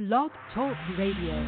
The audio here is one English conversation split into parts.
Blog Talk Radio.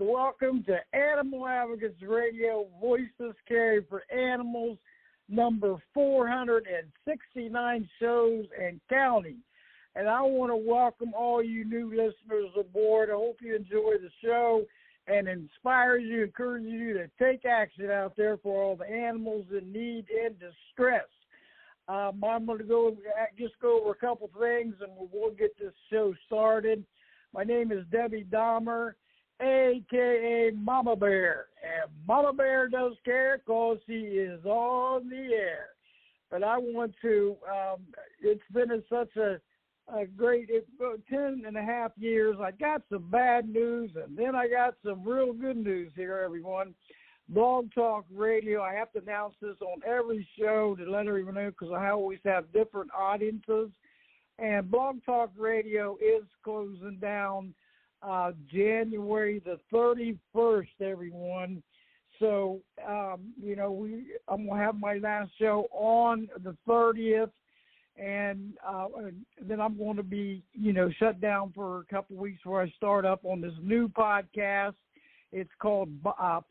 Welcome to Animal Advocates Radio, Voices Carry for Animals, number 469 shows and counting. And I want to welcome all you new listeners aboard. I hope you enjoy the show and inspires you, encourages you to take action out there for all the animals in need and distress. I'm going to just go over a couple things and we'll get this show started. My name is Debbie Dahmer, a.k.a. Mama Bear. And Mama Bear does care because he is on the air. But I want to, it's been such a great 10 and a half years. I got some bad news, and then I got some real good news here, everyone. Blog Talk Radio, I have to announce this on every show to let everyone know because I always have different audiences. And Blog Talk Radio is closing down January the 31st, everyone. So, I'm going to have my last show on the 30th, and then I'm going to be, shut down for a couple of weeks before I start up on this new podcast. It's called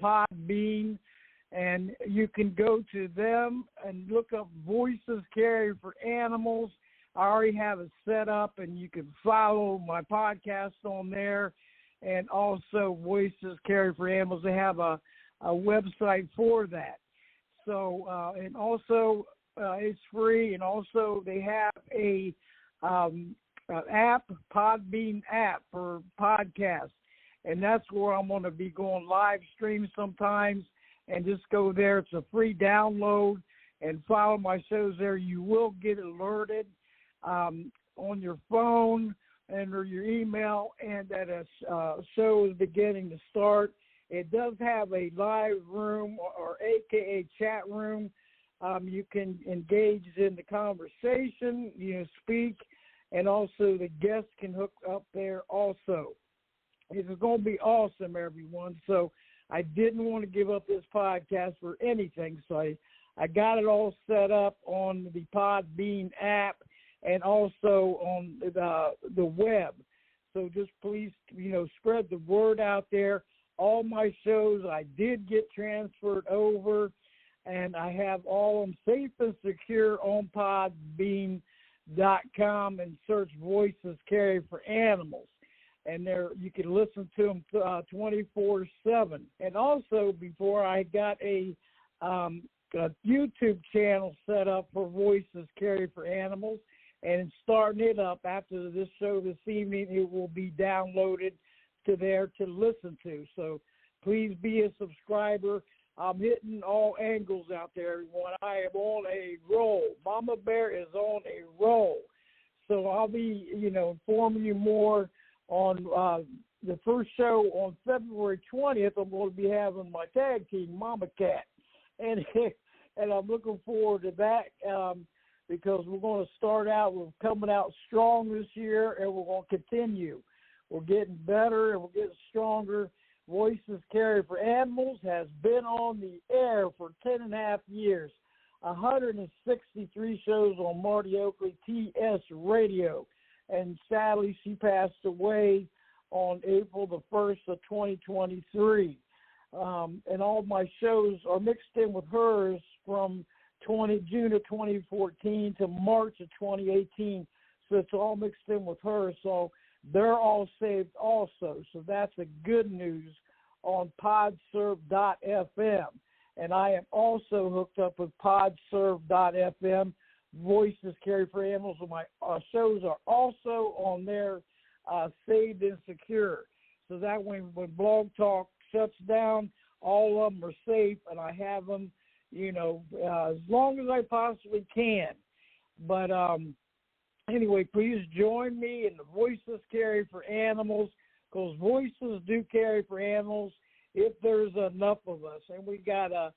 Podbean, and you can go to them and look up Voices Carry for Animals. I already have it set up, and you can follow my podcast on there, and also Voices Carry for Animals. They have a website for that. So, and also it's free, and also they have a app, Podbean app for podcasts, and that's where I'm going to be going live stream sometimes, and just go there. It's a free download, and follow my shows there. You will get alerted on your phone and or your email, and that a show is beginning to start. It does have a live room or AKA chat room. You can engage in the conversation, speak, and also the guests can hook up there also. It's going to be awesome, everyone. So I didn't want to give up this podcast for anything, so I got it all set up on the Podbean app and also on the web. So just please, spread the word out there. all my shows I did get transferred over, and I have all of them safe and secure on podbean.com, and search Voices Carry for Animals. And there you can listen to them 24/7. And also, before I got a YouTube channel set up for Voices Carry for Animals, and starting it up after this show this evening, it will be downloaded to there to listen to. So please be a subscriber. I'm hitting all angles out there, everyone. I am on a roll. Mama Bear is on a roll. So I'll be, informing you more on the first show on February 20th. I'm going to be having my tag team, Mama Cat. And I'm looking forward to that because we're going to start out, we're coming out strong this year, and we're going to continue. We're getting better and we're getting stronger. Voices Carry for Animals has been on the air for 10.5 years, 163 shows on Marty Oakley TS Radio. And sadly, she passed away on April the 1st of 2023. And all my shows are mixed in with hers from June of 2014 to March of 2018. So it's all mixed in with her. So they're all saved also. So that's the good news on podserve.fm. And I am also hooked up with podserve.fm. Voices Carry for Animals. And my shows are also on there, saved and secure. So that when Blog Talk shuts down, all of them are safe, and I have them, as long as I possibly can. But anyway, please join me in the Voices Carry for Animals, because voices do carry for animals if there's enough of us. And we got to,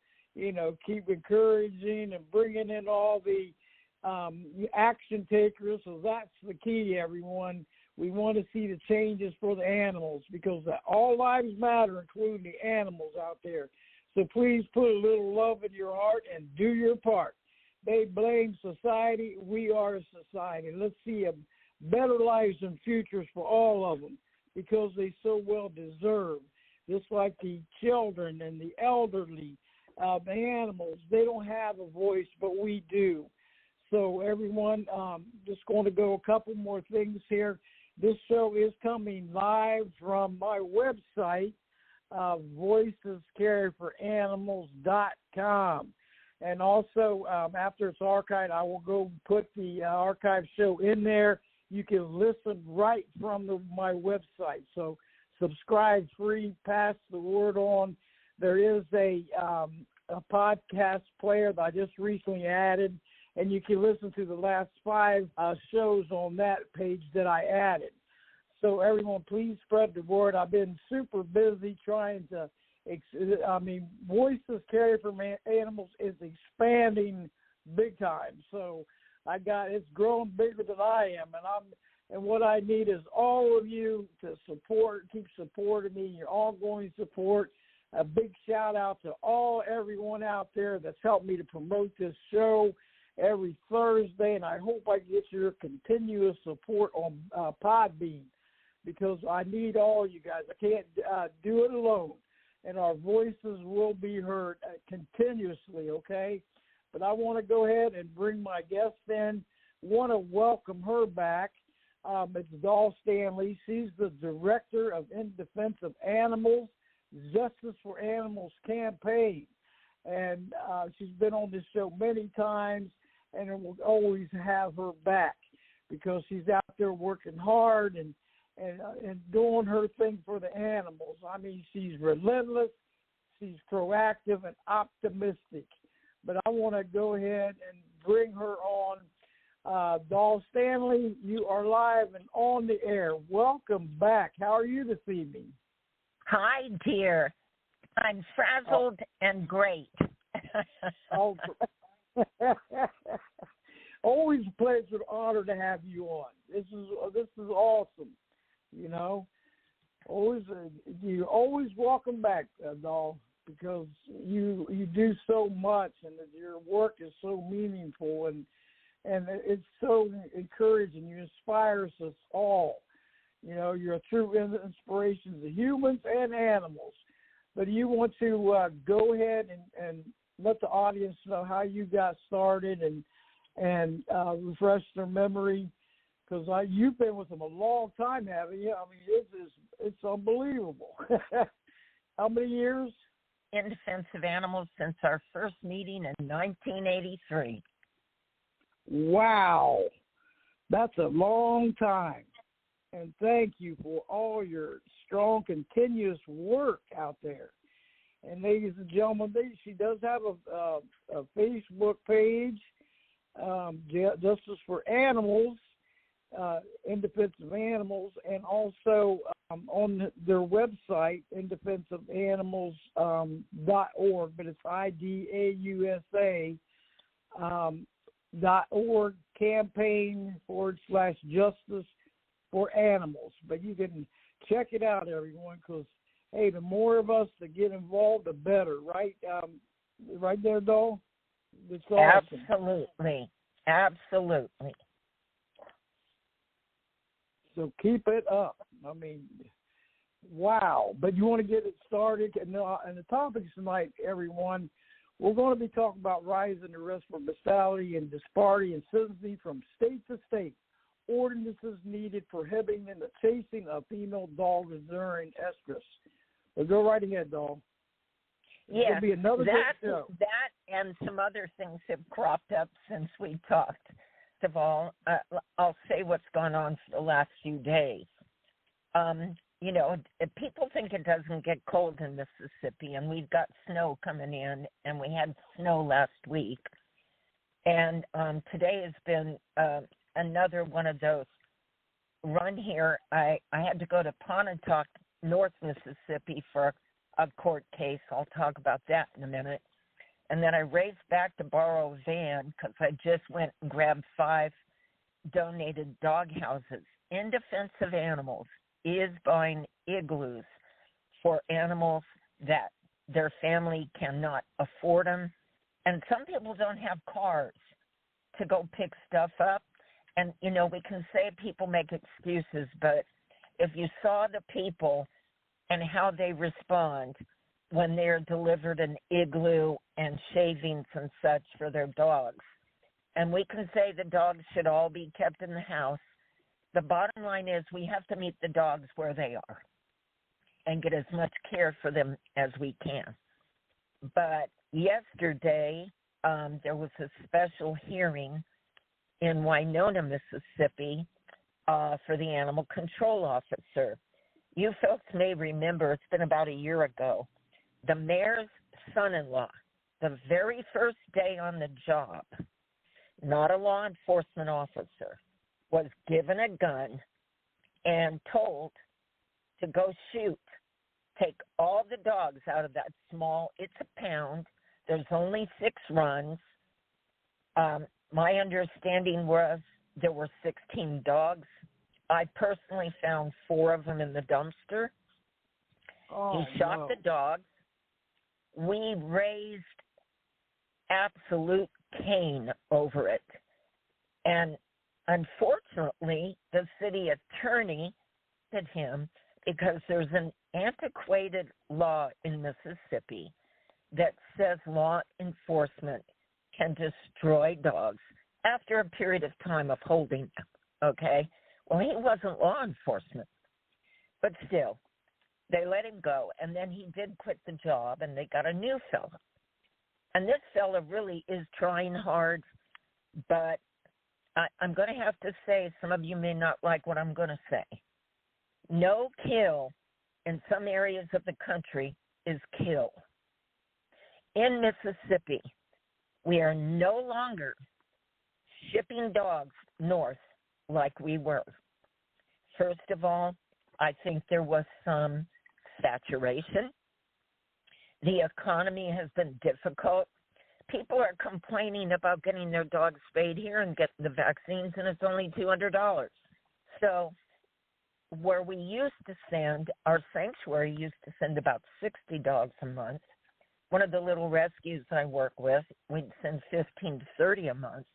keep encouraging and bringing in all the action takers. So that's the key, everyone. We want to see the changes for the animals, because all lives matter, including the animals out there. So please put a little love in your heart and do your part. They blame society. We are a society. Let's see a better lives and futures for all of them, because they so well deserve. Just like the children and the elderly, the animals, they don't have a voice, but we do. So everyone, just going to go a couple more things here. This show is coming live from my website, voicescarryforanimals.com. And also, after it's archived, I will go put the archive show in there. You can listen right from my website. So subscribe free, pass the word on. There is a podcast player that I just recently added, and you can listen to the last 5 shows on that page that I added. So everyone, please spread the word. I've been super busy trying to, Voices Carry for Animals is expanding big time. So it's growing bigger than I am, and what I need is all of you to keep supporting me, your ongoing support. A big shout out to everyone out there that's helped me to promote this show every Thursday, and I hope I get your continuous support on Podbean, because I need all you guys. I can't do it alone, and our voices will be heard continuously, okay? But I want to go ahead and bring my guest in. Want to welcome her back. It's Stanley. She's the director of In Defense of Animals, Justice for Animals campaign. And she's been on this show many times, and we'll always have her back, because she's out there working hard and doing her thing for the animals. I mean, she's relentless, she's proactive and optimistic. But I want to go ahead and bring her on. Stanley, you are live and on the air. Welcome back. How are you this evening? Hi, dear. I'm frazzled and great. Always a pleasure and honor to have you on. This is awesome. You're always welcome back, doll, because you do so much, and your work is so meaningful, and it's so encouraging. You inspire us all. You're a true inspiration to humans and animals. But you want to go ahead and let the audience know how you got started and refresh their memory, because you've been with them a long time, haven't you? I mean, it's unbelievable. How many years? In defense of animals since our first meeting in 1983. Wow, that's a long time. And thank you for all your strong, continuous work out there. And ladies and gentlemen, she does have a Facebook page, Justice for Animals, in defense of animals, and also on their website, indefenseofanimals.org, but it's IDAUSA.org, campaign/justice for animals. But you can check it out, everyone, because, hey, the more of us that get involved, the better, right? Right there, Dole? That's awesome. Absolutely. Absolutely. So keep it up. I mean, wow. But you want to get it started. And the topics tonight, everyone, we're going to be talking about rising arrest for bestiality and disparity in sentencing from state to state. Ordinances needed prohibiting the chasing of female dogs during estrus. So go right ahead, Dog. Yes, It'll be another good show. That and some other things have cropped up since we talked. First of all, I'll say what's gone on for the last few days. You know, people think it doesn't get cold in Mississippi, and we've got snow coming in, and we had snow last week. And today has been another one of those run here. I had to go to Pontotoc, North Mississippi for a court case. I'll talk about that in a minute. And then I raced back to borrow a van because I just went and grabbed 5 donated dog houses. In Defense of Animals is buying igloos for animals that their family cannot afford them. And some people don't have cars to go pick stuff up. And, you know, we can say people make excuses, but if you saw the people and how they respond when they're delivered an igloo and shavings and such for their dogs. And we can say the dogs should all be kept in the house. The bottom line is we have to meet the dogs where they are and get as much care for them as we can. But yesterday, there was a special hearing in Winona, Mississippi, for the animal control officer. You folks may remember, it's been about a year ago, the mayor's son-in-law, the very first day on the job, not a law enforcement officer, was given a gun and told to go shoot. Take all the dogs out of that small, it's a pound. There's only 6 runs. My understanding was there were 16 dogs. I personally found 4 of them in the dumpster. He shot the dogs. We raised absolute Cain over it. And unfortunately, the city attorney hit him because there's an antiquated law in Mississippi that says law enforcement can destroy dogs after a period of time of holding them, okay? Well, he wasn't law enforcement, but still, they let him go, and then he did quit the job, and they got a new fella. And this fella really is trying hard, but I'm going to have to say, some of you may not like what I'm going to say. No kill in some areas of the country is kill. In Mississippi, we are no longer shipping dogs north like we were. First of all, I think there was some saturation. The economy has been difficult. People are complaining about getting their dogs spayed here and getting the vaccines, and it's only $200. So where we used to send, our sanctuary used to send about 60 dogs a month. One of the little rescues I work with, we'd send 15 to 30 a month.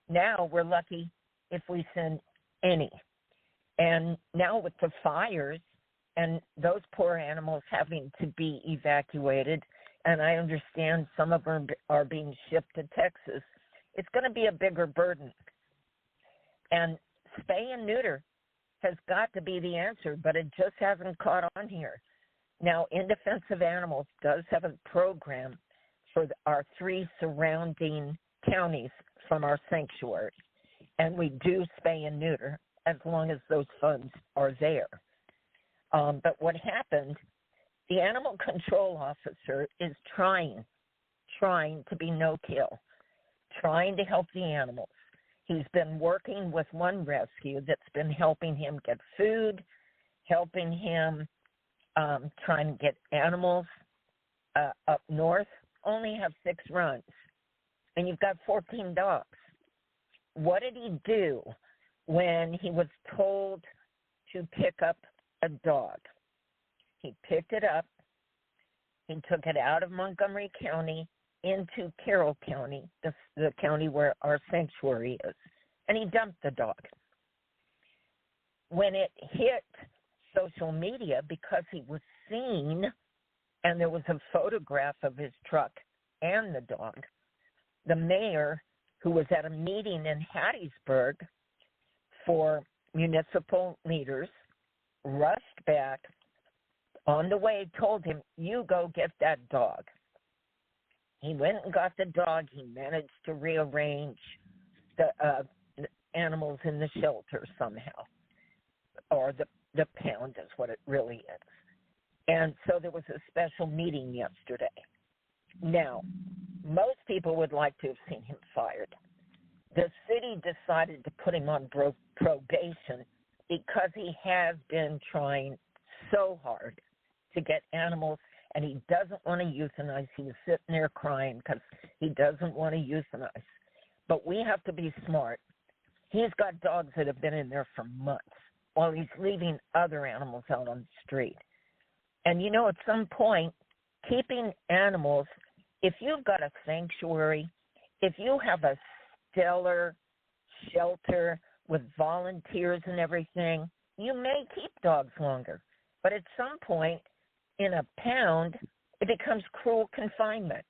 Now we're lucky if we send any. And now with the fires and those poor animals having to be evacuated, and I understand some of them are being shipped to Texas, it's going to be a bigger burden. And spay and neuter has got to be the answer, but it just hasn't caught on here. Now, In Defense of Animals does have a program for our 3 surrounding counties from our sanctuary, and we do spay and neuter as long as those funds are there. But what happened, the animal control officer is trying to be no-kill, trying to help the animals. He's been working with one rescue that's been helping him get food, helping him trying to get animals up north. Only have 6 runs, and you've got 14 dogs. What did he do when he was told to pick up a dog? He picked it up. He took it out of Montgomery County into Carroll County, the county where our sanctuary is, and he dumped the dog. When it hit social media, because he was seen and there was a photograph of his truck and the dog, the mayor, who was at a meeting in Hattiesburg for municipal leaders, rushed back. On the way, told him, you go get that dog. He went and got the dog. He managed to rearrange the animals in the shelter somehow, or the pound is what it really is. And so there was a special meeting yesterday. Now, most people would like to have seen him fired. The city decided to put him on probation because he has been trying so hard to get animals, and he doesn't want to euthanize. He was sitting there crying because he doesn't want to euthanize. But we have to be smart. He's got dogs that have been in there for months while he's leaving other animals out on the street. And, you know, at some point, keeping animals, if you've got a sanctuary, if you have a stellar shelter with volunteers and everything, you may keep dogs longer. But at some point, in a pound, it becomes cruel confinement.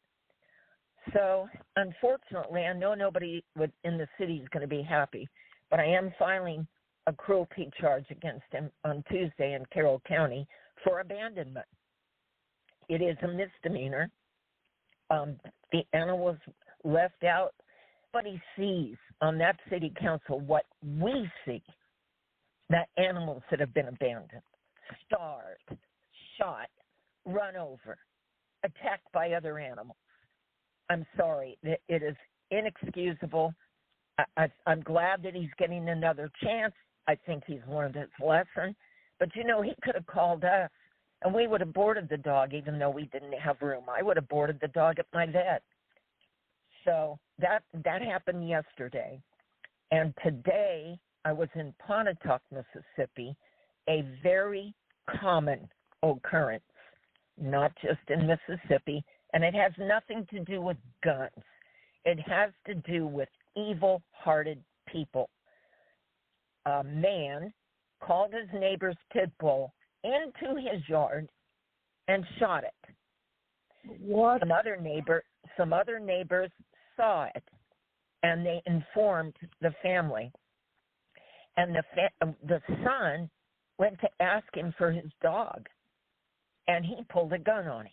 So, unfortunately, I know nobody in the city is going to be happy, but I am filing a cruelty charge against him on Tuesday in Carroll County for abandonment. It is a misdemeanor. The animal was left out, but he sees on that city council what we see, that animals that have been abandoned, starved, shot, run over, attacked by other animals. I'm sorry. It is inexcusable. I'm glad that he's getting another chance. I think he's learned his lesson. But, you know, he could have called us, and we would have boarded the dog even though we didn't have room. I would have boarded the dog at my vet. So that happened yesterday. And today I was in Pontotoc, Mississippi, a very common occurrence, not just in Mississippi, and it has nothing to do with guns. It has to do with evil-hearted people. A man called his neighbor's pit bull into his yard and shot it. What? Some other neighbors saw it, and they informed the family. And the son went to ask him for his dog, and he pulled a gun on him.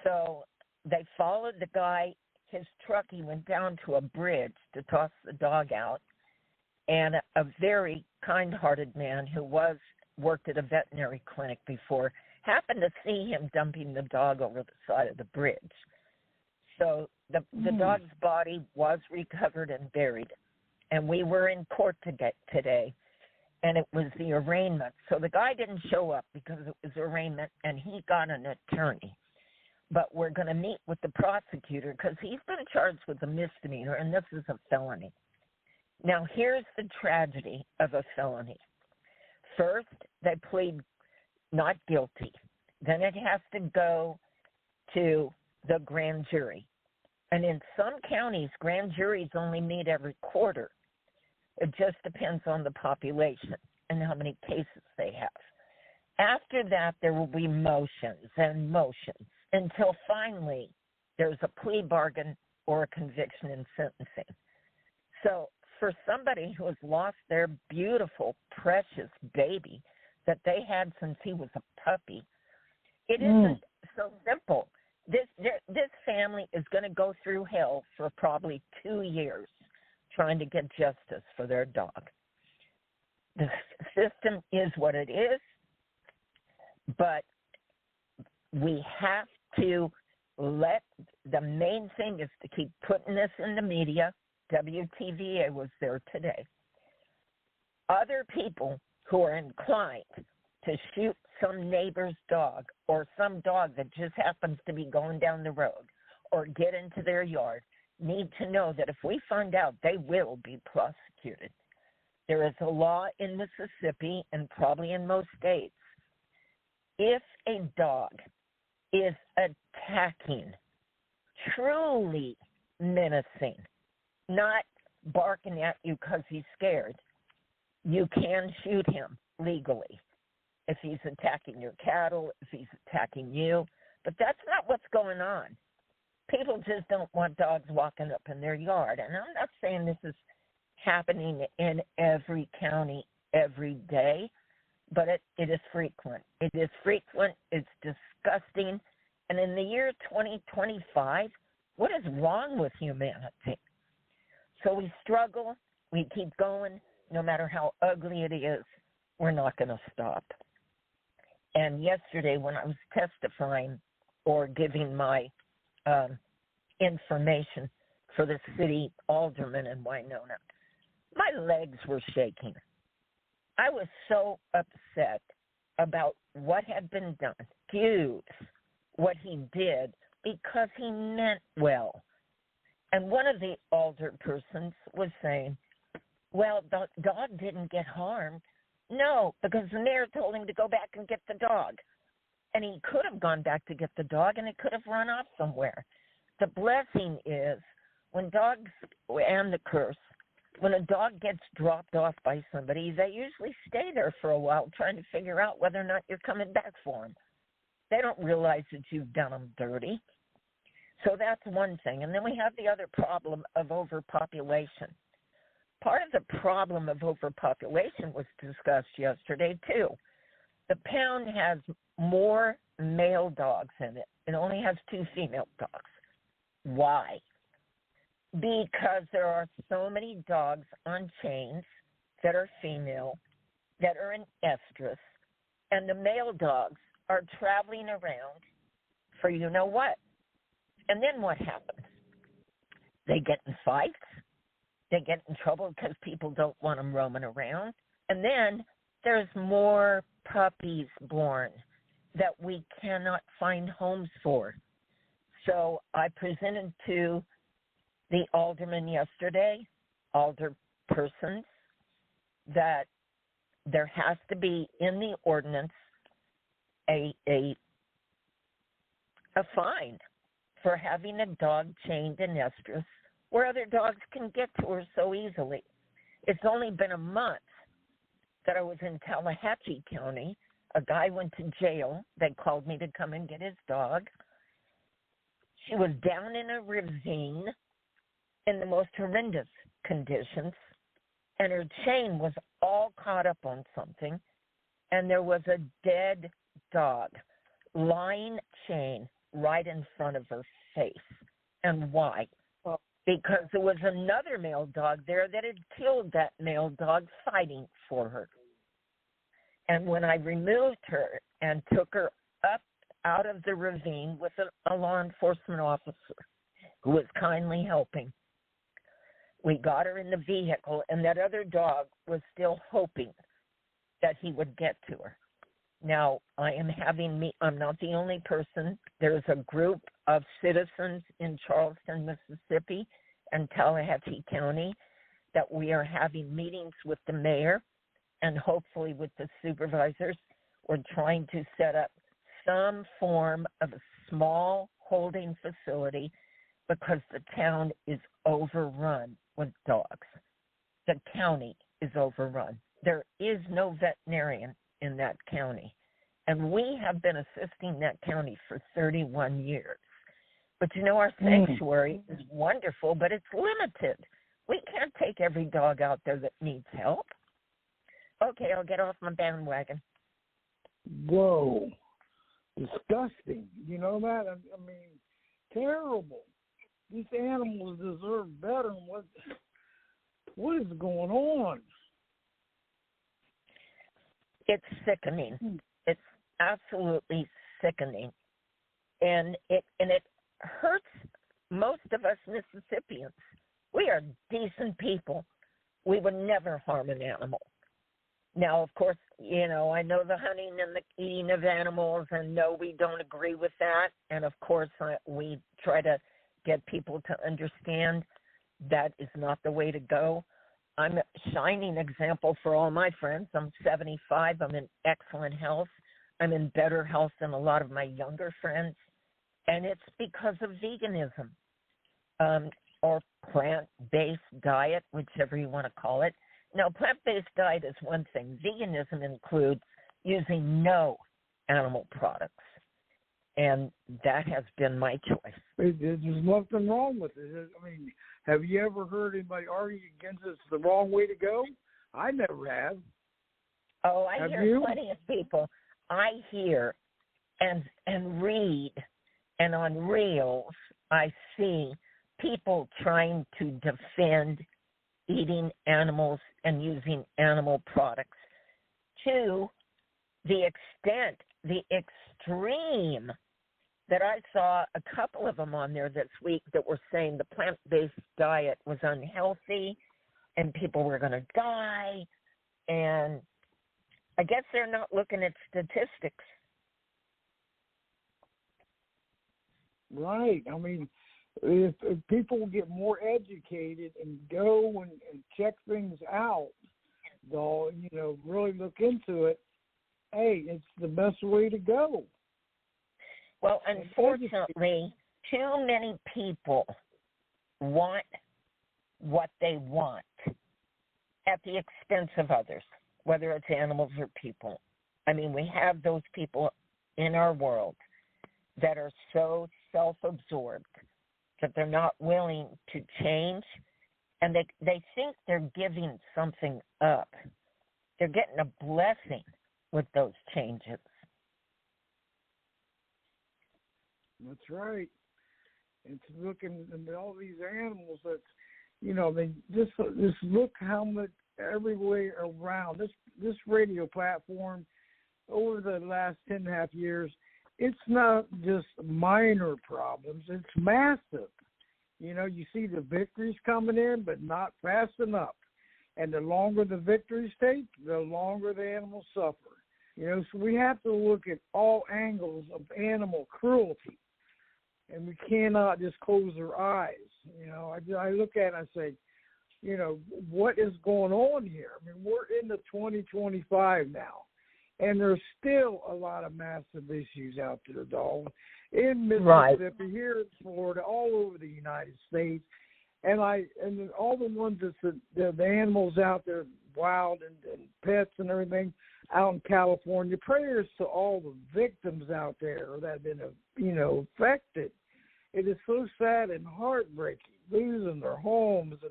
So they followed the guy, his truck. He went down to a bridge to toss the dog out, and a very kind-hearted man who worked at a veterinary clinic before happened to see him dumping the dog over the side of the bridge. So the dog's body was recovered and buried, and we were in court today, and it was the arraignment. So the guy didn't show up because it was arraignment, and he got an attorney. But we're going to meet with the prosecutor because he's been charged with a misdemeanor, and this is a felony. Now, here's the tragedy of a felony. First, they plead not guilty. Then it has to go to the grand jury. And in some counties, grand juries only meet every quarter. It just depends on the population and how many cases they have. After that, there will be motions and motions until finally there's a plea bargain or a conviction in sentencing. So for somebody who has lost their beautiful, precious baby that they had since he was a puppy, it isn't so simple. This family is going to go through hell for probably 2 years trying to get justice for their dog. The system is what it is, but we have to the main thing is to keep putting this in the media. WTVA was there today. Other people who are inclined to shoot some neighbor's dog or some dog that just happens to be going down the road or get into their yard need to know that if we find out, they will be prosecuted. There is a law in Mississippi and probably in most states. If a dog is attacking, truly menacing, not barking at you because he's scared, you can shoot him legally. If he's attacking your cattle, if he's attacking you. But that's not what's going on. People just don't want dogs walking up in their yard. And I'm not saying this is happening in every county every day, but it is frequent. It is frequent. It's disgusting. And in the year 2025, what is wrong with humanity? So we struggle. We keep going. No matter how ugly it is, we're not going to stop. And yesterday when I was testifying or giving my information for the city alderman in Winona, my legs were shaking. I was so upset about what had been done, what he did, because he meant well. And one of the alderpersons was saying, well, the dog didn't get harmed. No, because the mayor told him to go back and get the dog. And he could have gone back to get the dog, and it could have run off somewhere. The blessing is when dogs, and the curse, when a dog gets dropped off by somebody, they usually stay there for a while trying to figure out whether or not you're coming back for them. They don't realize that you've done them dirty. So that's one thing. And then we have the other problem of overpopulation. Part of the problem of overpopulation was discussed yesterday, too. The pound has more male dogs in it. It only has 2 female dogs. Why? Because there are so many dogs on chains that are female, that are in estrus, and the male dogs are traveling around for you know what. And then what happens? They get in fights. They get in trouble because people don't want them roaming around. And then there's more puppies born that we cannot find homes for. So I presented to the alderman yesterday, alderpersons, that there has to be in the ordinance a fine for having a dog chained in estrus where other dogs can get to her so easily. It's only been a month that I was in Tallahatchie County. A guy went to jail. They called me to come and get his dog. She was down in a ravine in the most horrendous conditions, and her chain was all caught up on something, and there was a dead dog lying chain right in front of her face. And why? Because there was another male dog there that had killed that male dog fighting for her. And when I removed her and took her up out of the ravine with a law enforcement officer who was kindly helping, we got her in the vehicle, and that other dog was still hoping that he would get to her. Now, I'm not the only person. There's a group of citizens in Charleston, Mississippi, and Tallahatchie County that we are having meetings with the mayor and hopefully with the supervisors. We're trying to set up some form of a small holding facility because the town is overrun with dogs. The county is overrun. There is no veterinarian in that county. And we have been assisting that county for 31 years. But our sanctuary is wonderful, but it's limited. We can't take every dog out there that needs help. Okay, I'll get off my bandwagon. Whoa. Disgusting. You know that? I mean, terrible. These animals deserve better. What is going on? It's sickening. It's absolutely sickening. And it hurts most of us Mississippians. We are decent people. We would never harm an animal. Now, of course, I know the hunting and the eating of animals, and no, we don't agree with that. And, of course, we try to get people to understand that is not the way to go. I'm a shining example for all my friends. I'm 75. I'm in excellent health. I'm in better health than a lot of my younger friends. And it's because of veganism or plant-based diet, whichever you want to call it. Now, plant-based diet is one thing. Veganism includes using no animal products. And that has been my choice. There's nothing wrong with it. I mean, have you ever heard anybody argue against it's the wrong way to go? I never have. Oh, I hear plenty of people. I hear and read, and on reels, I see people trying to defend eating animals and using animal products to the extent, the extreme, that I saw a couple of them on there this week that were saying the plant-based diet was unhealthy and people were going to die. And I guess they're not looking at statistics. Right. I mean, if people get more educated and go and check things out, they'll, really look into it. Hey, it's the best way to go. Well, unfortunately, too many people want what they want at the expense of others, whether it's animals or people. I mean, we have those people in our world that are so self-absorbed that they're not willing to change, and they think they're giving something up. They're getting a blessing with those changes. That's right. It's looking at all these animals that, they just look how much everywhere around this radio platform over the last 10.5 years. It's not just minor problems; it's massive. You see the victories coming in, but not fast enough. And the longer the victories take, the longer the animals suffer. So we have to look at all angles of animal cruelty. And we cannot just close our eyes. I look at it and I say, what is going on here? I mean, we're into 2025 now, and there's still a lot of massive issues out there, dog. In Mississippi, right, here in Florida, all over the United States, and all the ones that the animals out there, wild and pets and everything, out in California. Prayers to all the victims out there that have been, affected. It is so sad and heartbreaking, losing their homes,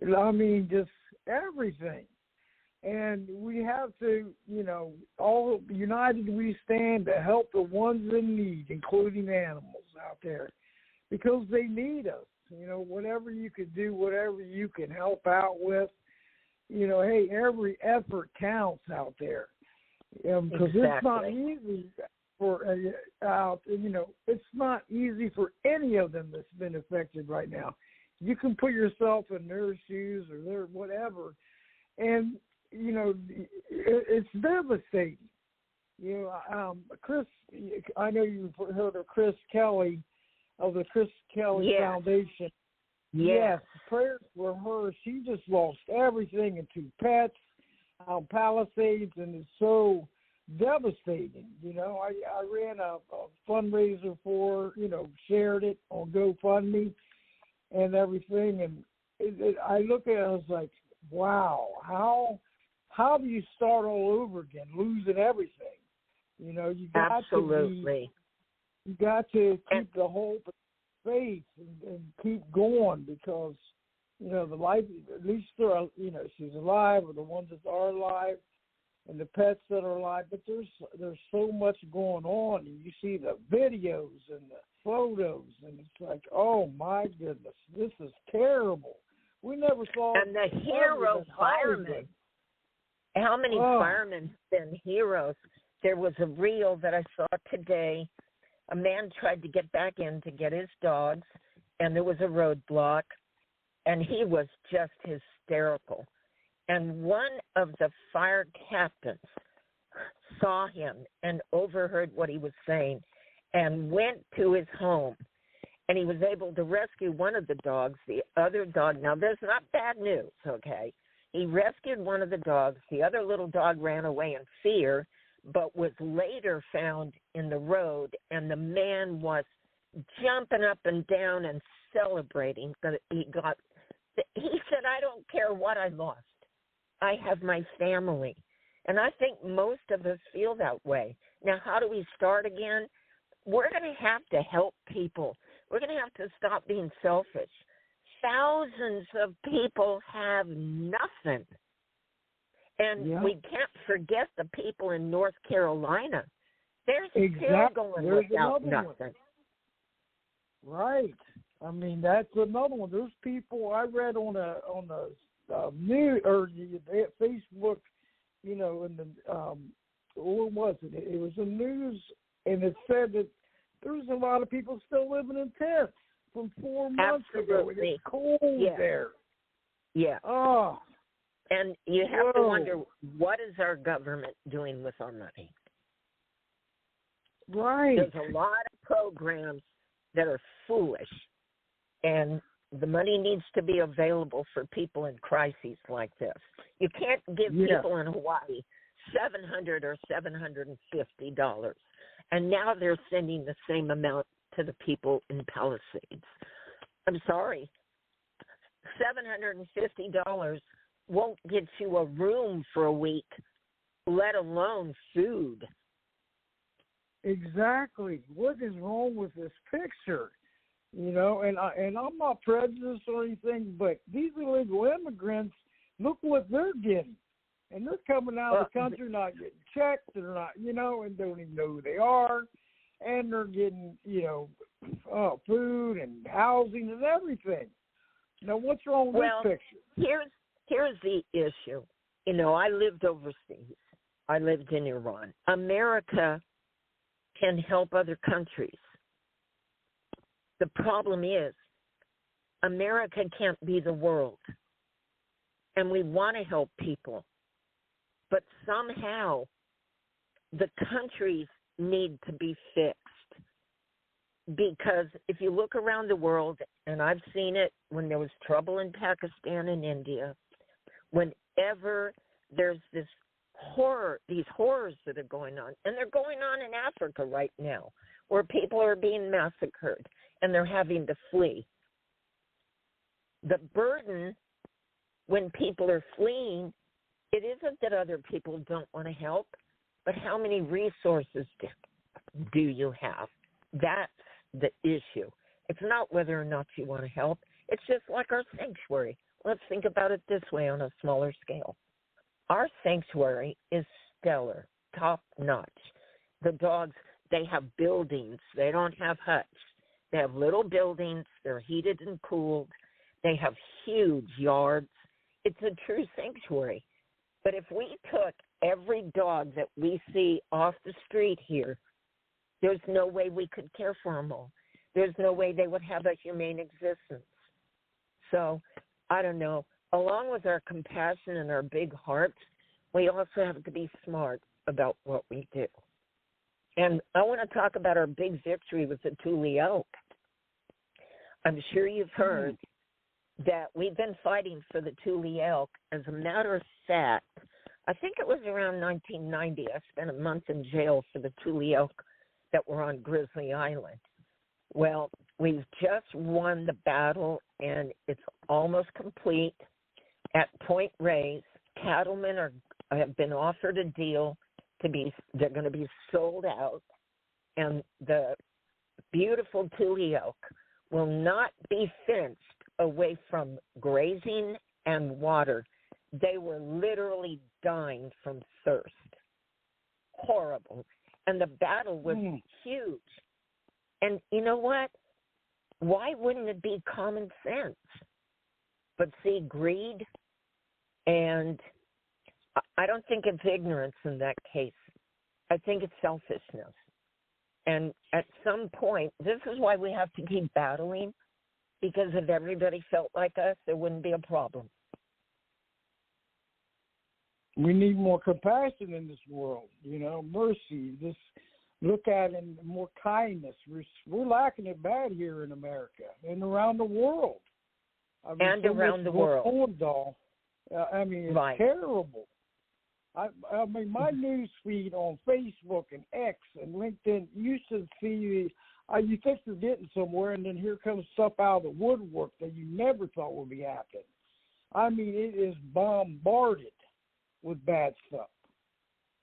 and just everything. And we have to, all united we stand to help the ones in need, including animals out there, because they need us. Whatever you could do, whatever you can help out with, hey, every effort counts out there. Because It's not easy it's not easy for any of them that's been affected right now. You can put yourself in their shoes or their whatever, and it's devastating. Chris, I know you've heard of Chris Kelly of the Chris Kelly Foundation. Yes, prayers for her. She just lost everything into pets, Palisades, and it's so devastating. I ran a fundraiser for her, shared it on GoFundMe and everything, and I look at it, I was like, wow, how do you start all over again, losing everything? You know, you got Absolutely. you got to keep the hope and faith and keep going, because, you know, the life, at least they're, you know, she's alive, or the ones that are alive, and the pets that are alive. But there's so much going on, and you see the videos and the photos, and it's like, oh my goodness, this is terrible. We never saw. And the hero firemen. How many firemen have been heroes? There was a reel that I saw today. A man tried to get back in to get his dogs, and there was a roadblock, and he was just hysterical. And one of the fire captains saw him and overheard what he was saying and went to his home, and he was able to rescue one of the dogs. The other dog, now there's not bad news, okay? He rescued one of the dogs. The other little dog ran away in fear, but was later found in the road, and the man was jumping up and down and celebrating that he got. He said, "I don't care what I lost. I have my family." And I think most of us feel that way. Now, how do we start again? We're going to have to help people. We're going to have to stop being selfish. Thousands of people have nothing. And we can't forget the people in North Carolina. They're still going without nothing. Right. I mean, that's another one. There's people I read on the news or Facebook, you know, in the what was it? It was the news, and it said that there's a lot of people still living in tents from 4 months ago. It's cold there. Yeah. Oh. And you have to wonder, what is our government doing with our money? Right. There's a lot of programs that are foolish, and the money needs to be available for people in crises like this. You can't give people in Hawaii $700 or $750, and now they're sending the same amount to the people in Palisades. I'm sorry, $750 won't get you a room for a week, let alone food. Exactly. What is wrong with this picture? You know, and I'm not prejudiced or anything, but these illegal immigrants, look what they're getting. And they're coming out of the country not getting checked. They're not, you know, and don't even know who they are. And they're getting, you know, food and housing and everything. Now, what's wrong with this picture? Here's the issue. You know, I lived overseas. I lived in Iran. America can help other countries. The problem is America can't be the world. And we want to help people. But somehow the countries need to be fixed. Because if you look around the world, and I've seen it when there was trouble in Pakistan and India, whenever there's these horrors that are going on, and they're going on in Africa right now, where people are being massacred and they're having to flee. The burden when people are fleeing, it isn't that other people don't want to help, but how many resources do you have? That's the issue. It's not whether or not you want to help. It's just like our sanctuary. Let's think about it this way on a smaller scale. Our sanctuary is stellar, top-notch. The dogs, they have buildings. They don't have huts. They have little buildings. They're heated and cooled. They have huge yards. It's a true sanctuary. But if we took every dog that we see off the street here, there's no way we could care for them all. There's no way they would have a humane existence. So, I don't know. Along with our compassion and our big hearts, we also have to be smart about what we do. And I want to talk about our big victory with the Thule elk. I'm sure you've heard that we've been fighting for the Thule elk. As a matter of fact, I think it was around 1990. I spent a month in jail for the Thule elk that were on Grizzly Island. Well, we've just won the battle, and it's almost complete. At Point Reyes, cattlemen have been offered a deal they're going to be sold out, and the beautiful Tule Oak will not be fenced away from grazing and water. They were literally dying from thirst. Horrible. And the battle was huge. And you know what? Why wouldn't it be common sense? But see, greed, and I don't think it's ignorance in that case. I think it's selfishness. And at some point, this is why we have to keep battling, because if everybody felt like us, there wouldn't be a problem. We need more compassion in this world, mercy. Just look at it, more kindness. We're lacking it bad here in America and around the world. And around the world. It's right. Terrible. I mean, my news feed on Facebook and X and LinkedIn used to see, you think you're getting somewhere, and then here comes stuff out of the woodwork that you never thought would be happening. I mean, it is bombarded with bad stuff.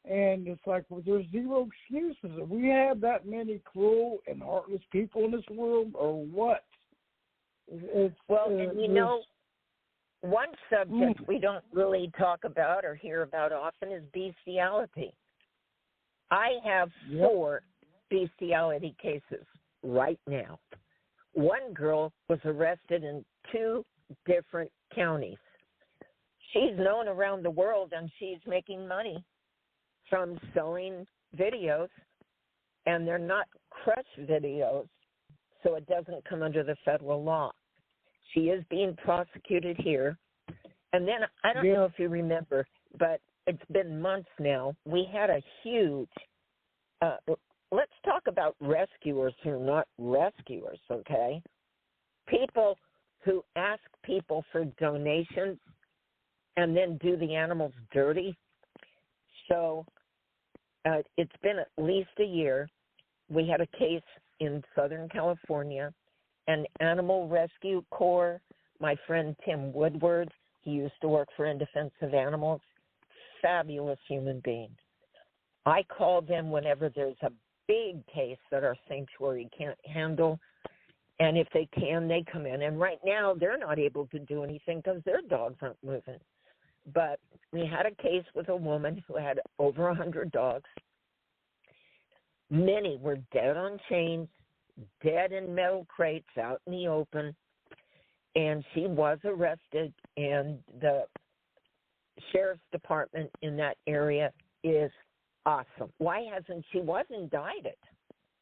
And it's like, well, there's zero excuses. If we have that many cruel and heartless people in this world, or what? One subject we don't really talk about or hear about often is bestiality. I have 4 bestiality cases right now. One girl was arrested in 2 different counties. She's known around the world, and she's making money from selling videos, and they're not crush videos, so it doesn't come under the federal law. She is being prosecuted here. And then, I don't know if you remember, but it's been months now, we had a huge, let's talk about rescuers who are not rescuers, okay? People who ask people for donations and then do the animals dirty. So it's been at least a year. We had a case in Southern California, an animal rescue corps. My friend Tim Woodward, he used to work for In Defense of Animals, fabulous human being. I call them whenever there's a big case that our sanctuary can't handle, and if they can, they come in. And right now, they're not able to do anything because their dogs aren't moving. But we had a case with a woman who had over 100 dogs. Many were dead on chains, dead in metal crates out in the open, and she was arrested, and the sheriff's department in that area is awesome. Why hasn't she was indicted?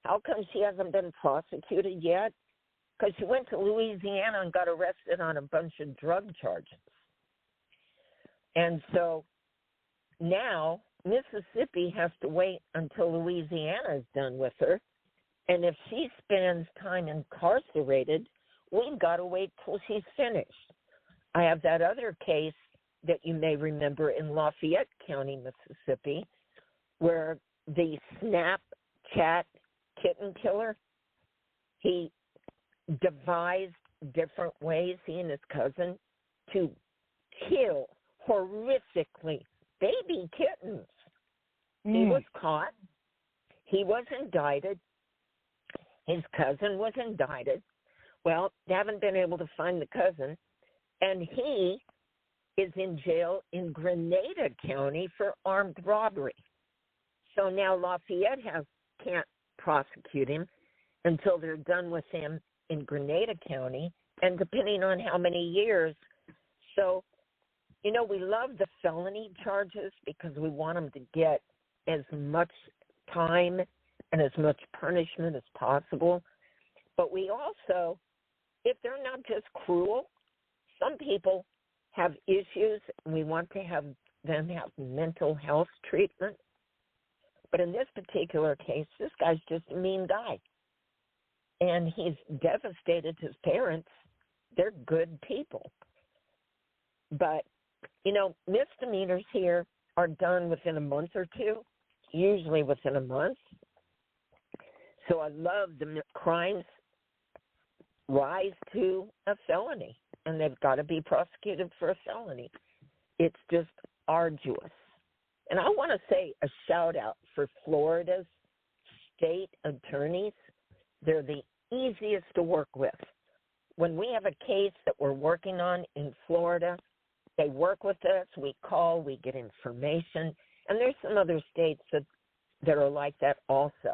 How come she hasn't been prosecuted yet? Because she went to Louisiana and got arrested on a bunch of drug charges. And so now Mississippi has to wait until Louisiana is done with her. And if she spends time incarcerated, we've got to wait till she's finished. I have that other case that you may remember in Lafayette County, Mississippi, where the Snapchat kitten killer, he devised different ways, he and his cousin, to kill horrifically baby kittens. He was caught. He was indicted. His cousin was indicted. Well, they haven't been able to find the cousin, and he is in jail in Grenada County for armed robbery. So now Lafayette can't prosecute him until they're done with him in Grenada County, and depending on how many years. So, we love the felony charges because we want them to get as much time and as much punishment as possible. But we also, if they're not just cruel, some people have issues, and we want to have them have mental health treatment. But in this particular case, this guy's just a mean guy. And he's devastated his parents. They're good people. But, misdemeanors here are done within a month or two, usually within a month. So I love the crimes rise to a felony, and they've got to be prosecuted for a felony. It's just arduous. And I want to say a shout-out for Florida's state attorneys. They're the easiest to work with. When we have a case that we're working on in Florida, they work with us, we call, we get information, and there's some other states that are like that also.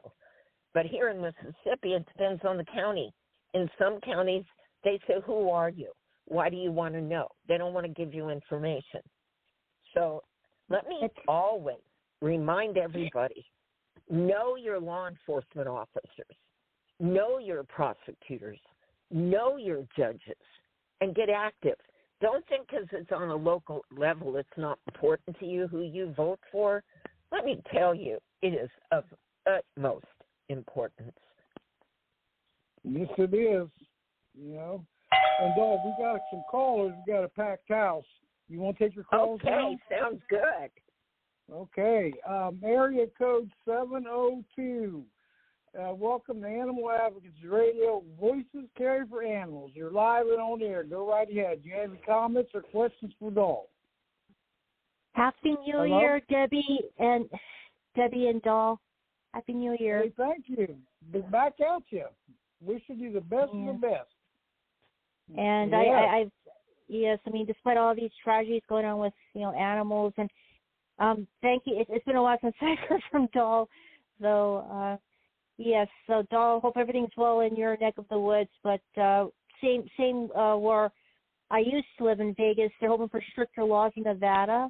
But here in Mississippi, it depends on the county. In some counties, they say, who are you? Why do you want to know? They don't want to give you information. So let me always remind everybody, know your law enforcement officers, know your prosecutors, know your judges, and get active. Don't think because it's on a local level it's not important to you who you vote for. Let me tell you, it is of utmost importance. Yes, it is. You know. And, Dog, we got some callers. We got a packed house. You want to take your calls now? Okay, sounds good. Okay. Area code 702. Welcome to Animal Advocates Radio, Voices Carry for Animals. You're live and on air. Go right ahead. Do you have any comments or questions for Dahl? Happy New Year, Debbie and Dahl. Happy New Year. Hey, thank you. Back at you. Wishing you the best of the best. And yes, I mean, despite all these tragedies going on with, animals, and thank you. It's been a while since I heard from Dahl. So, yes, so Dahl, hope everything's well in your neck of the woods. But same where I used to live in Vegas. They're hoping for stricter laws in Nevada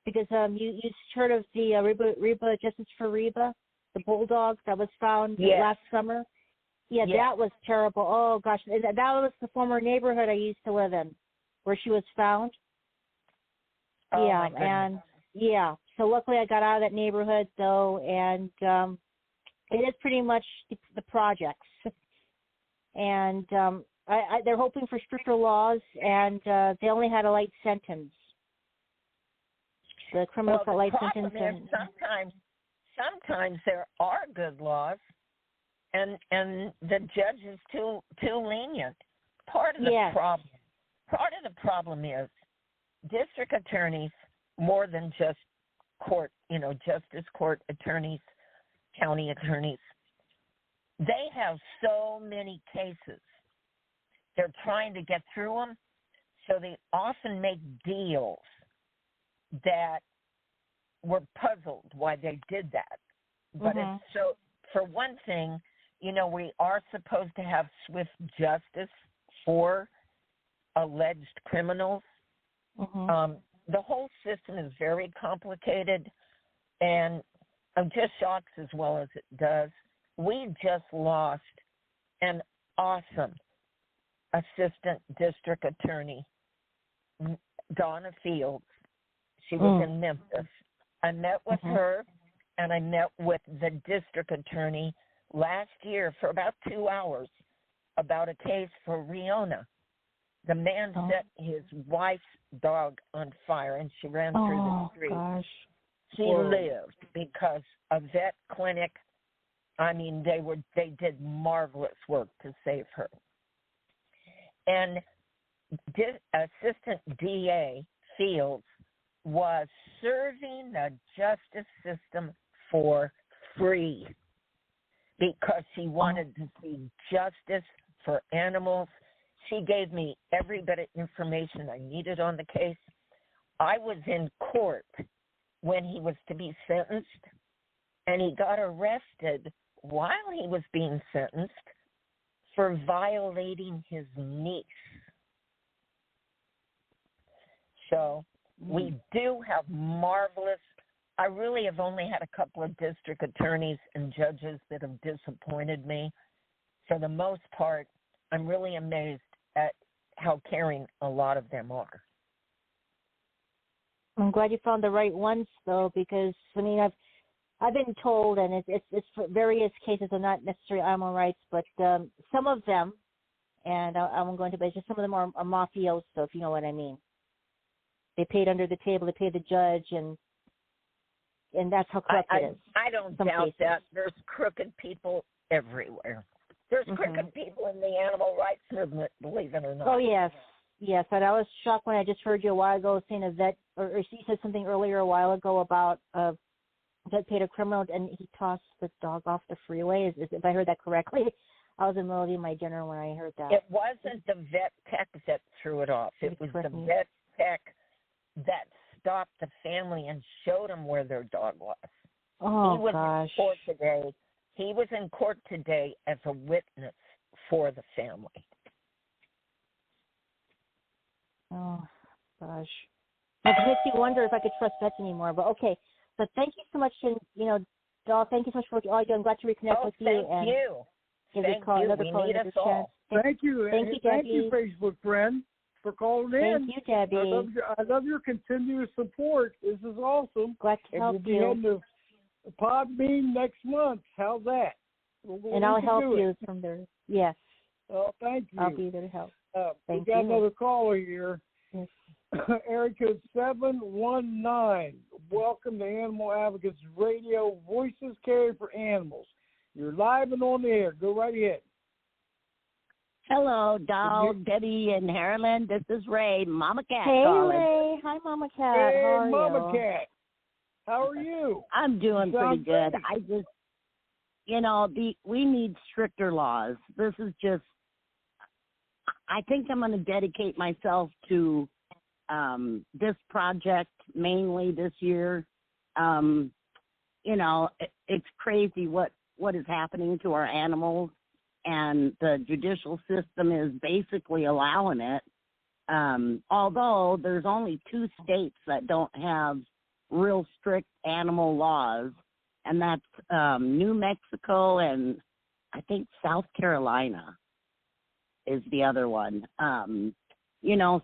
because you heard of the Reba, Justice for Reba, the bulldog that was found last summer. Yeah, that was terrible. Oh, gosh. That was the former neighborhood I used to live in where she was found. Oh, yeah, and so luckily I got out of that neighborhood, though, and it is pretty much the projects. And they're hoping for stricter laws, and they only had a light sentence. The criminals got light sentence. And sometimes there are good laws, and the judge is too lenient. Part of the problem is district attorneys, more than just court, justice court attorneys, county attorneys, they have so many cases. They're trying to get through them, so they often make deals that we're puzzled why they did that. But it's so, for one thing, we are supposed to have swift justice for alleged criminals. The whole system is very complicated, and I'm just shocked as well as it does. We just lost an awesome assistant district attorney, Donna Fields. She was in Memphis. I met with her, and I met with the district attorney last year for about 2 hours about a case for Riona. The man set his wife's dog on fire, and she ran through the street. Gosh. She lived because a vet clinic, I mean, they did marvelous work to save her. And Assistant DA Fields was serving the justice system for free because she wanted to see justice for animals. She gave me every bit of information I needed on the case. I was in court when he was to be sentenced, and he got arrested while he was being sentenced for violating his niece. So we do have marvelous, I really have only had a couple of district attorneys and judges that have disappointed me. For the most part, I'm really amazed at how caring a lot of them are. I'm glad you found the right ones, though, because I mean I've been told, and it's for various cases of not necessarily animal rights, but some of them, and I won't go into, but just some of them are mafiosos, if you know what I mean. They paid under the table, they paid the judge, and that's how corrupt it is. I don't doubt that. There's crooked people everywhere. There's crooked people in the animal rights movement, believe it or not. Oh, yes. Yes, and I was shocked when I just heard you a while ago saying a vet, or you said something earlier a while ago about a vet paid a criminal and he tossed the dog off the freeway. If I heard that correctly, I was in the middle of eating my dinner when I heard that. It wasn't the vet tech that threw it off. It was the vet tech that stopped the family and showed them where their dog was. Oh, he was gosh. In court today. He was in court today as a witness for the family. Oh, gosh. It makes me wonder if I could trust vets anymore. But okay. But thank you so much, and Dahl, thank you so much for all you do. I'm glad to reconnect with you. Thank you. Thank you. We need us all. Thank you. Thank you, Debbie. Thank you, Facebook friend, for calling in. Thank you, Debbie. I love your continuous support. This is awesome. Glad to help you. We'll be on the Podbean next month. How's that? And I'll help you from there. Yes. Oh, thank you. I'll be there to help. We got another caller here. Yes. Area code 719. Welcome to Animal Advocates Radio. Voices carried for animals. You're live and on the air. Go right ahead. Hello, Dahl, Debbie, and Harriman. This is Ray, Mama Cat. Hey, calling. Ray. Hi, Mama Cat. Hey, How are Mama you? Cat. How are you? I'm doing pretty good. Great. I just, we need stricter laws. This is just, I think I'm going to dedicate myself to this project mainly this year. It's crazy what is happening to our animals, and the judicial system is basically allowing it. Although there's only 2 states that don't have real strict animal laws, and that's New Mexico and I think South Carolina is the other one.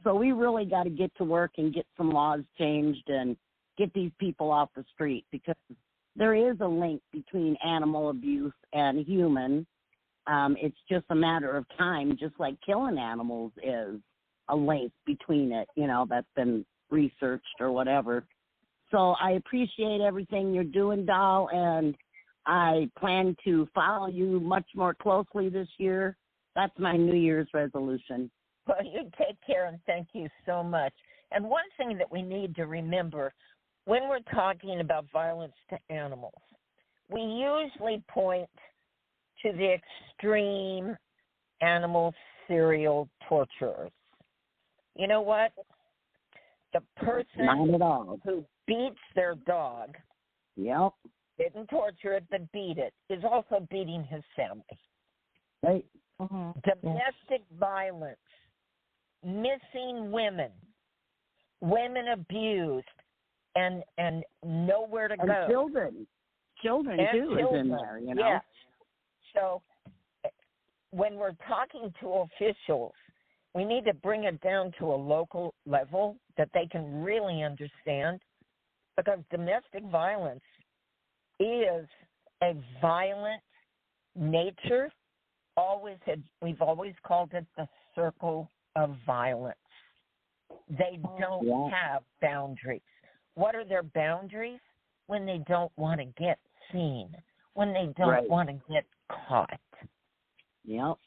So we really got to get to work and get some laws changed and get these people off the street, because there is a link between animal abuse and human. It's just a matter of time, just like killing animals is a link between it, that's been researched or whatever. So I appreciate everything you're doing, Dahl, and I plan to follow you much more closely this year. That's my New Year's resolution. Well, you take care, and thank you so much. And one thing that we need to remember when we're talking about violence to animals, we usually point to the extreme animal serial torturers. You know what? The person Not at all. who beats their dog, Yep. didn't torture it but beat it, is also beating his family. Right. Mm-hmm. Domestic violence, missing women abused, and nowhere to And go. Children And too children. is in there, Yes. So when we're talking to officials, we need to bring it down to a local level that they can really understand, because domestic violence is a violent nature. We've always called it the circle of violence. They don't have boundaries. What are their boundaries? When they don't want to get seen, when they don't want to get caught. Yep,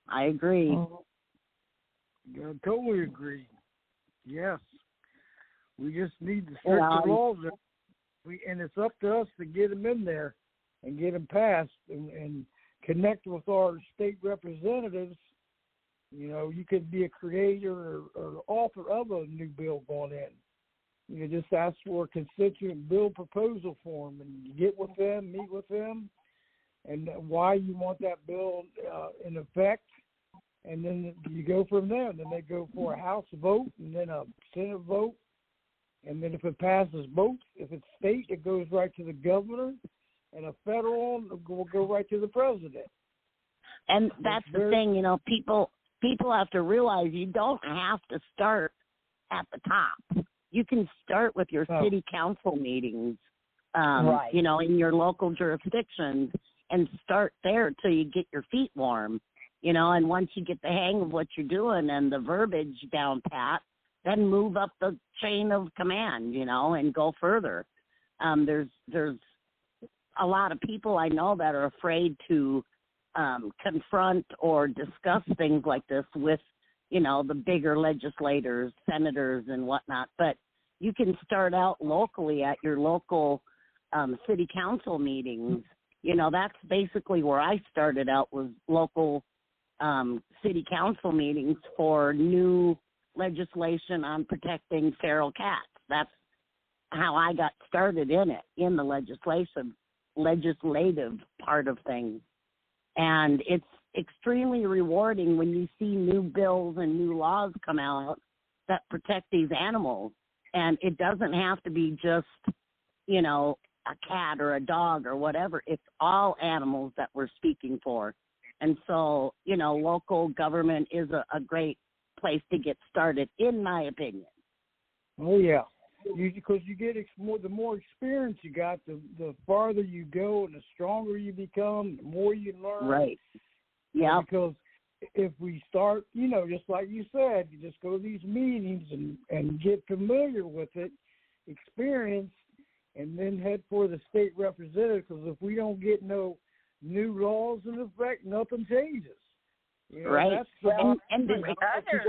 I agree. I totally agree. Yes. We just need the stricter laws, and it's up to us to get them in there and get them passed and connect with our state representatives. You could be a creator or author of a new bill going in. You just ask for a constituent bill proposal form, and you get with them, meet with them, and why you want that bill in effect, and then you go from there. Then they go for a House vote, and then a Senate vote, and then if it passes both, if it's state, it goes right to the governor, and a federal will go right to the president. And that's the thing, people have to realize you don't have to start at the top. You can start with your city council meetings, in your local jurisdictions, and start there till you get your feet warm, and once you get the hang of what you're doing and the verbiage down pat, then move up the chain of command, and go further. There's a lot of people I know that are afraid to confront or discuss things like this with, the bigger legislators, senators, and whatnot. But you can start out locally at your local city council meetings. That's basically where I started out, was local city council meetings for new legislation on protecting feral cats. That's how I got started in the legislative part of things. And it's extremely rewarding when you see new bills and new laws come out that protect these animals. And it doesn't have to be just, a cat or a dog or whatever. It's all animals that we're speaking for. And so, local government is a great place to get started, in my opinion. Oh, yeah. Because you get the more experience you got, the farther you go and the stronger you become, the more you learn. Right. Yeah. Because if we start, just like you said, you just go to these meetings and get familiar with it, experience, and then head for the state representative. Because if we don't get no new laws in effect, nothing changes. Right. That's and the other aspect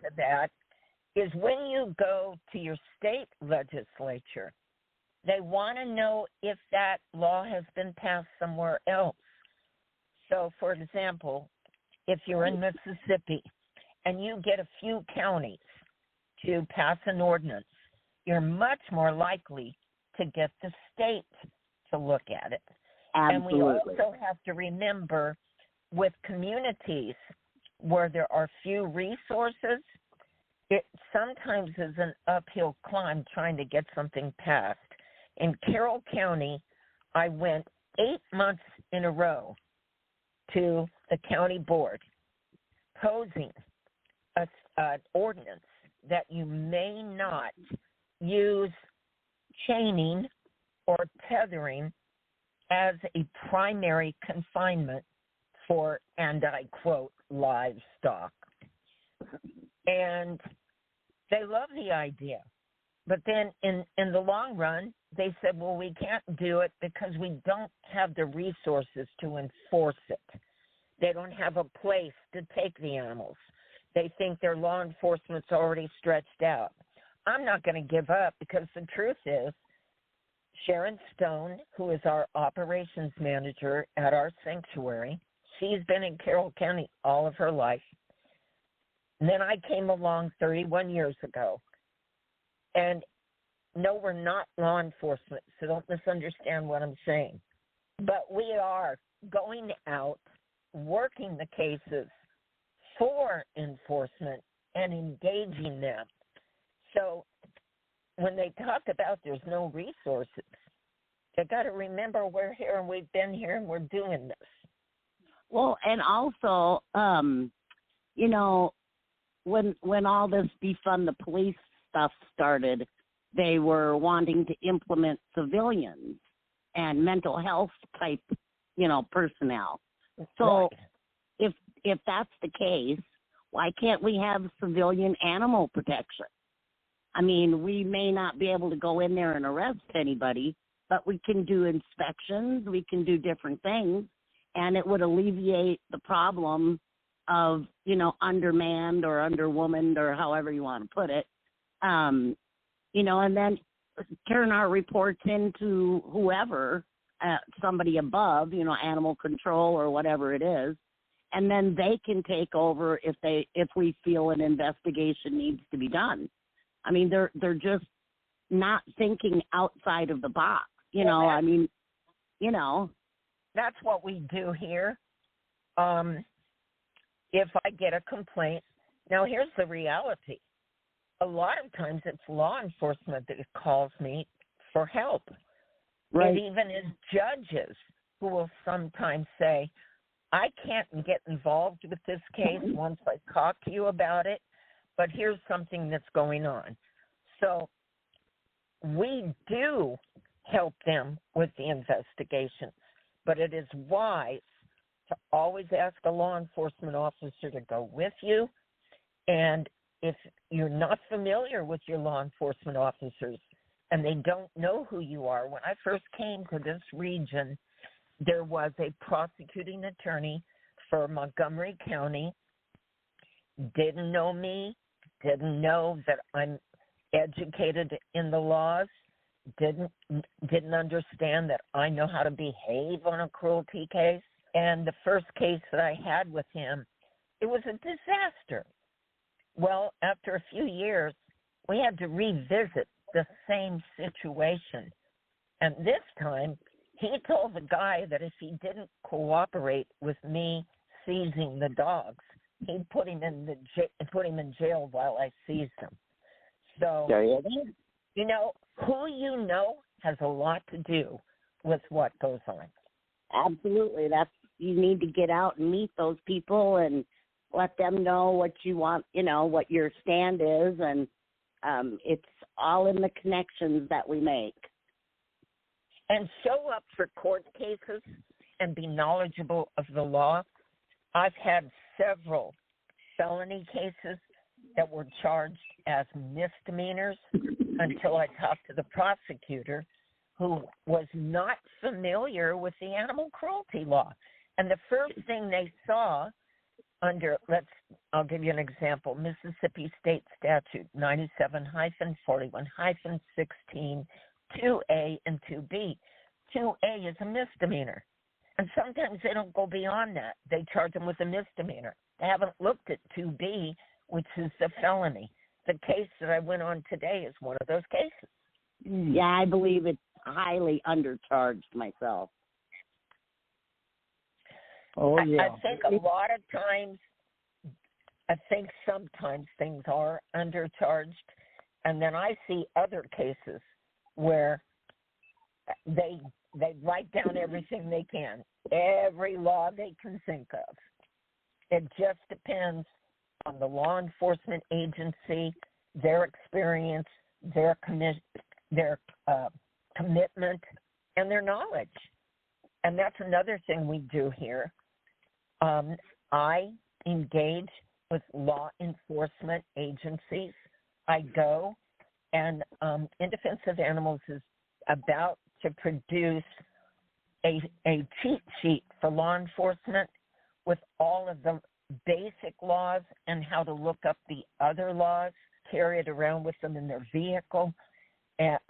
to that is when you go to your state legislature, they want to know if that law has been passed somewhere else. So, for example, if you're in Mississippi and you get a few counties to pass an ordinance, you're much more likely to get the state to look at it. Absolutely. And we also have to remember, with communities where there are few resources, it sometimes is an uphill climb trying to get something passed. In Carroll County, I went 8 months in a row to the county board posing an ordinance that you may not use chaining or tethering as a primary confinement for, and I quote, livestock. And they love the idea. But then in the long run, they said, well, we can't do it because we don't have the resources to enforce it. They don't have a place to take the animals. They think their law enforcement's already stretched out. I'm not going to give up, because the truth is, Sharon Stone, who is our operations manager at our sanctuary, she's been in Carroll County all of her life. And then I came along 31 years ago. And no, we're not law enforcement, so don't misunderstand what I'm saying. But we are going out, working the cases for enforcement and engaging them. So when they talk about there's no resources, they got to remember we're here and we've been here and we're doing this. Well, and also, when all this defund the police stuff started, they were wanting to implement civilians and mental health type, personnel. So right. if that's the case, why can't we have civilian animal protection? I mean, we may not be able to go in there and arrest anybody, but we can do inspections, we can do different things, and it would alleviate the problem of, undermanned or underwomaned or however you want to put it. And then turn our reports into whoever, somebody above, animal control or whatever it is, and then they can take over if we feel an investigation needs to be done. I mean, they're just not thinking outside of the box. That's what we do here. If I get a complaint, now here's the reality. A lot of times it's law enforcement that calls me for help. Right. It even is judges who will sometimes say, I can't get involved with this case once I talk to you about it, but here's something that's going on. So we do help them with the investigations, but it is wise to always ask a law enforcement officer to go with you. And if you're not familiar with your law enforcement officers, and they don't know who you are. When I first came to this region, there was a prosecuting attorney for Montgomery County, didn't know me, didn't know that I'm educated in the laws, didn't understand that I know how to behave on a cruelty case. And the first case that I had with him, it was a disaster. Well, after a few years, we had to revisit the same situation. And this time, he told the guy that if he didn't cooperate with me seizing the dogs, he'd put him in jail while I seized him. So, you know, who you know has a lot to do with what goes on. Absolutely. You need to get out and meet those people and let them know what you want, you know, what your stand is, and it's all in the connections that we make. And show up for court cases and be knowledgeable of the law. I've had several felony cases that were charged as misdemeanors until I talked to the prosecutor, who was not familiar with the animal cruelty law. And the first thing they saw under, I'll give you an example, Mississippi State Statute 97-41-16, 2A and 2B. 2A is a misdemeanor. And sometimes they don't go beyond that. They charge them with a misdemeanor. They haven't looked at 2B, which is the felony. The case that I went on today is one of those cases. Yeah, I believe it's highly undercharged myself. Oh, yeah. I think a lot of times, sometimes things are undercharged. And then I see other cases where they write down everything they can, every law they can think of. It just depends on the law enforcement agency, their experience, their commitment, and their knowledge. And that's another thing we do here. I engage with law enforcement agencies. I go, and In Defense of Animals is about to produce a cheat sheet for law enforcement with all of the basic laws and how to look up the other laws, carry it around with them in their vehicle,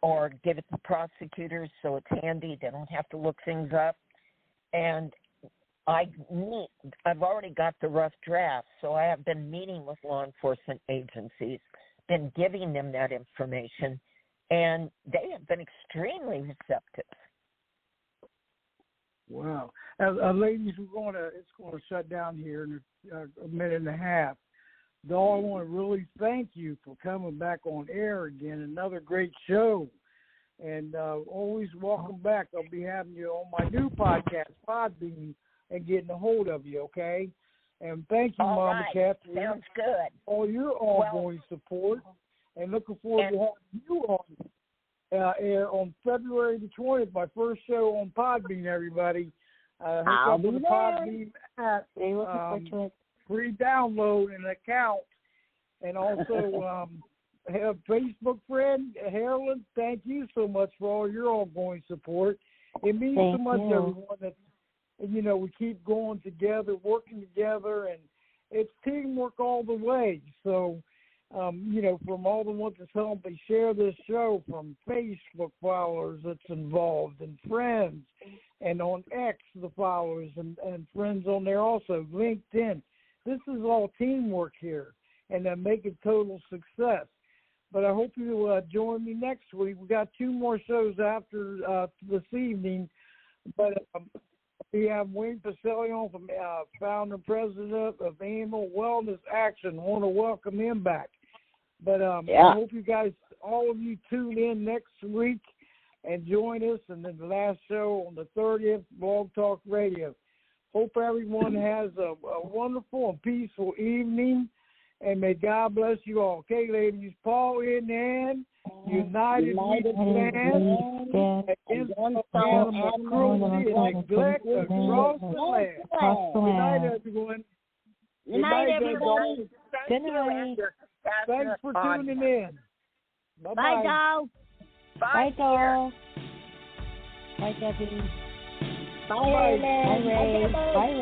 or give it to prosecutors so it's handy. They don't have to look things up. And I've already got the rough draft, so I have been meeting with law enforcement agencies, been giving them that information, and they have been extremely receptive. Wow. Ladies, it's going to shut down here in a minute and a half. Though I want to really thank you for coming back on air again. Another great show. And always welcome back. I'll be having you on my new podcast, Podbean, and getting a hold of you, okay? And thank you, Mama Cat. Sounds good. All your ongoing support. And looking forward to having you on February the 20th, my first show on Podbean, everybody. Hook up with the Podbean app, free download and account. And also have Facebook friend, Harlan, thank you so much for all your ongoing support. It means so much, everyone, that, you know, we keep going together, working together, and it's teamwork all the way. So, you know, from all the ones that's helped me share this show, from Facebook followers that's involved, and friends, and on X, the followers and friends on there also, LinkedIn. This is all teamwork here, and make it total success. But I hope you'll join me next week. We got 2 more shows after this evening, but we have Wayne Pacellion, from founder and president of Animal Wellness Action. I want to welcome him back. But I hope you guys, all of you, tune in next week and join us. And then the last show on the 30th, Blog Talk Radio. Hope everyone has a wonderful and peaceful evening, and may God bless you all. Okay, ladies, paw in hand, united we stand against animal cruelty and neglect across the land. Good night, everyone. Good night, everybody. Good night. Thanks for tuning in. Bye-bye. Bye, doll. Bye, Doll. Bye, Debbie. Bye, Ellen. Bye, Ray. Bye,